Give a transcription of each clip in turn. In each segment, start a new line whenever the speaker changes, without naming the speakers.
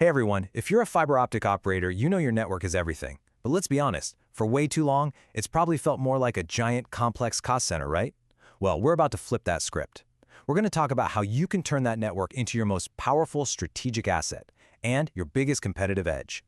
Hey everyone, if you're a fiber optic operator, you know your network is everything. But let's be honest, for way too long, it's probably felt more like a giant, complex cost center, right? Well, we're about to flip that script. We're going to talk about how you can turn that network into your most powerful strategic asset and your biggest competitive edge.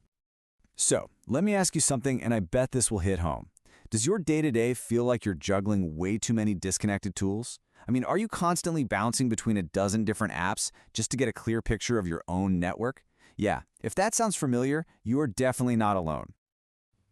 So, let me ask you something, and I bet this will hit home. Does your day-to-day feel like you're juggling way too many disconnected tools? I mean, are you constantly bouncing between a dozen different apps just to get a clear picture of your own network? Yeah, if that sounds familiar, you are definitely not alone.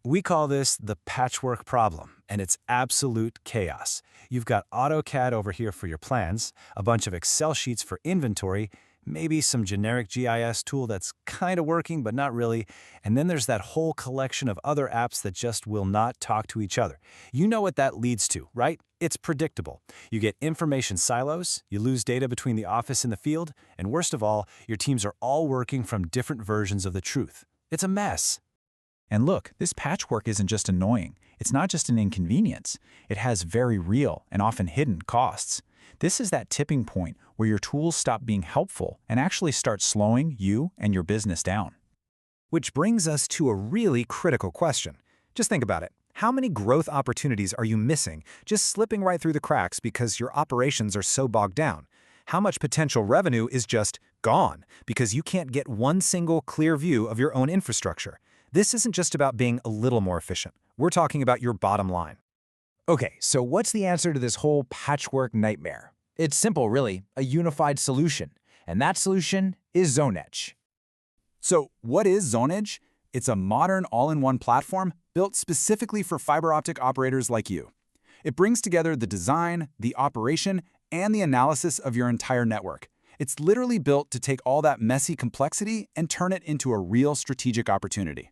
We call this the patchwork problem, and it's absolute chaos. You've got AutoCAD over here for your plans, a bunch of Excel sheets for inventory, maybe some generic GIS tool that's kind of working but not really, and then there's that whole collection of other apps that just will not talk to each other. You know what that leads to, right? It's predictable. You get information silos, you lose data between the office and the field, and worst of all, your teams are all working from different versions of the truth. It's a mess.
And look, this patchwork isn't just annoying. It's not just an inconvenience. It has very real and often hidden costs. This is that tipping point where your tools stop being helpful and actually start slowing you and your business down.
Which brings us to a really critical question. Just think about it. How many growth opportunities are you missing, just slipping right through the cracks because your operations are so bogged down? How much potential revenue is just gone because you can't get one single clear view of your own infrastructure? This isn't just about being a little more efficient. We're talking about your bottom line. Okay, so what's the answer to this whole patchwork nightmare? It's simple, really, a unified solution. And that solution is Zonedge.
So, what is Zonedge? It's a modern all-in-one platform built specifically for fiber optic operators like you. It brings together the design, the operation, and the analysis of your entire network. It's literally built to take all that messy complexity and turn it into a real strategic opportunity.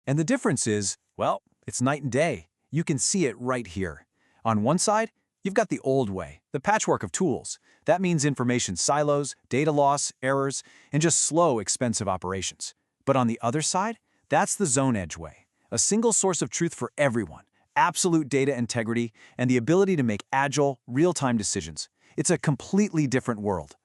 And the difference is, well, it's night and day. You can see it right here. On one side, you've got the old way, the patchwork of tools. That means information silos, data loss, errors, and just slow, expensive operations. But on the other side, that's the Zonedge way, a single source of truth for everyone, absolute data integrity, and the ability to make agile, real-time decisions. It's a completely different world.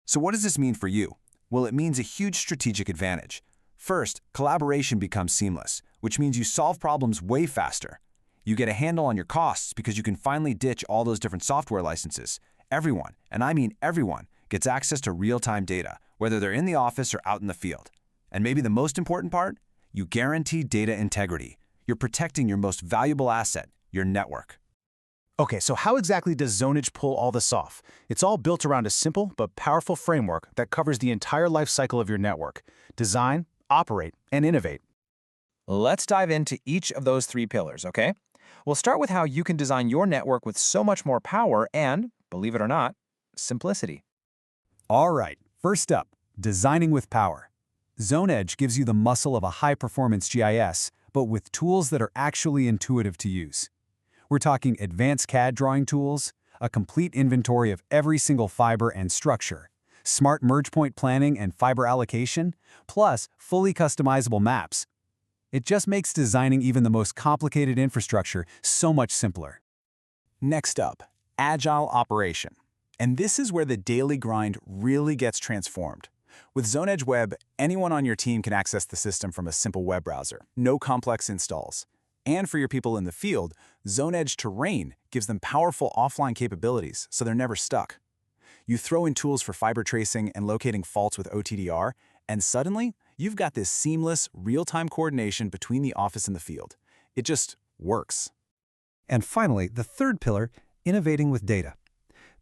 So what does this mean for you? Well, it means a huge strategic advantage. First, collaboration becomes seamless, which means you solve problems way faster. You get a handle on your costs because you can finally ditch all those different software licenses. Everyone, and I mean everyone, gets access to real-time data, whether they're in the office or out in the field. And maybe the most important part? You guarantee data integrity. You're protecting your most valuable asset, your network.
Okay, so how exactly does Zonedge pull all this off? It's all built around a simple but powerful framework that covers the entire life cycle of your network: design, operate, and innovate.
Let's dive into each of those three pillars, okay? We'll start with how you can design your network with so much more power and, believe it or not, simplicity.
All right, first up, designing with power. Zonedge gives you the muscle of a high-performance GIS, but with tools that are actually intuitive to use. We're talking advanced CAD drawing tools, a complete inventory of every single fiber and structure, smart merge point planning and fiber allocation, plus fully customizable maps. It just makes designing even the most complicated infrastructure so much simpler. Next up, agile operation. And this is where the daily grind really gets transformed. With Zonedge Web, anyone on your team can access the system from a simple web browser, no complex installs. And for your people in the field, Zonedge Terrain gives them powerful offline capabilities so they're never stuck. You throw in tools for fiber tracing and locating faults with OTDR, and suddenly, you've got this seamless, real-time coordination between the office and the field. It just works.
And finally, the third pillar, innovating with data.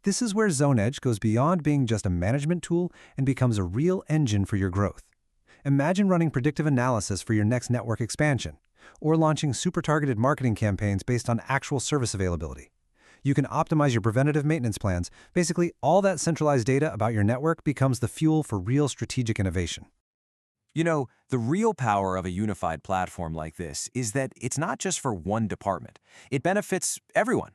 This is where Zonedge goes beyond being just a management tool and becomes a real engine for your growth. Imagine running predictive analysis for your next network expansion, or launching super-targeted marketing campaigns based on actual service availability. You can optimize your preventative maintenance plans. Basically, all that centralized data about your network becomes the fuel for real strategic innovation.
You know, the real power of a unified platform like this is that it's not just for one department. It benefits everyone.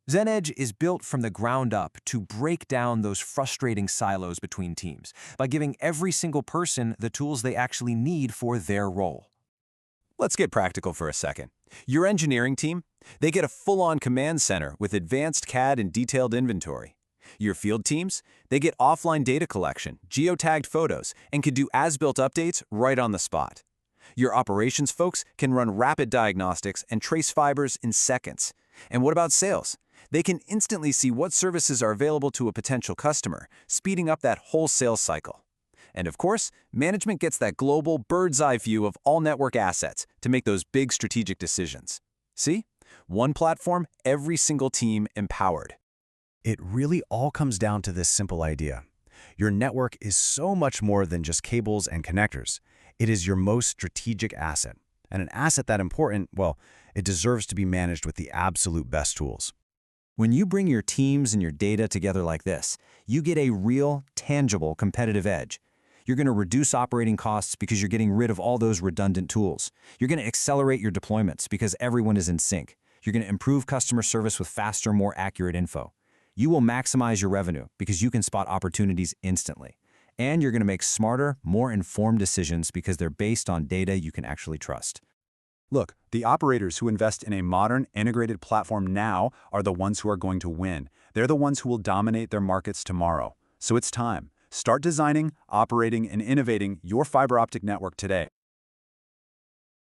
Zonedge is built from the ground up to break down those frustrating silos between teams by giving every single person the tools they actually need for their role. Let's get practical for a second. Your engineering team, they get a full-on command center with advanced CAD and detailed inventory.
Your field teams, they get offline data collection, geotagged photos, and can do as-built updates right on the spot. Your operations folks can run rapid diagnostics and trace fibers in seconds. And what about sales? They can instantly see what services are available to a potential customer, speeding up that whole sales cycle. And of course, management gets that global bird's-eye view of all network assets to make those big strategic decisions. See? One platform, every single team empowered.
It really all comes down to this simple idea. Your network is so much more than just cables and connectors. It is your most strategic asset. And an asset that important, well, it deserves to be managed with the absolute best tools.
When you bring your teams and your data together like this, you get a real, tangible competitive edge. You're going to reduce operating costs because you're getting rid of all those redundant tools. You're going to accelerate your deployments because everyone is in sync. You're going to improve customer service with faster, more accurate info. You will maximize your revenue because you can spot opportunities instantly. And you're going to make smarter, more informed decisions because they're based on data you can actually trust.
Look, the operators who invest in a modern, integrated platform now are the ones who are going to win. They're the ones who will dominate their markets tomorrow. So it's time. Start designing, operating, and innovating your fiber optic network today.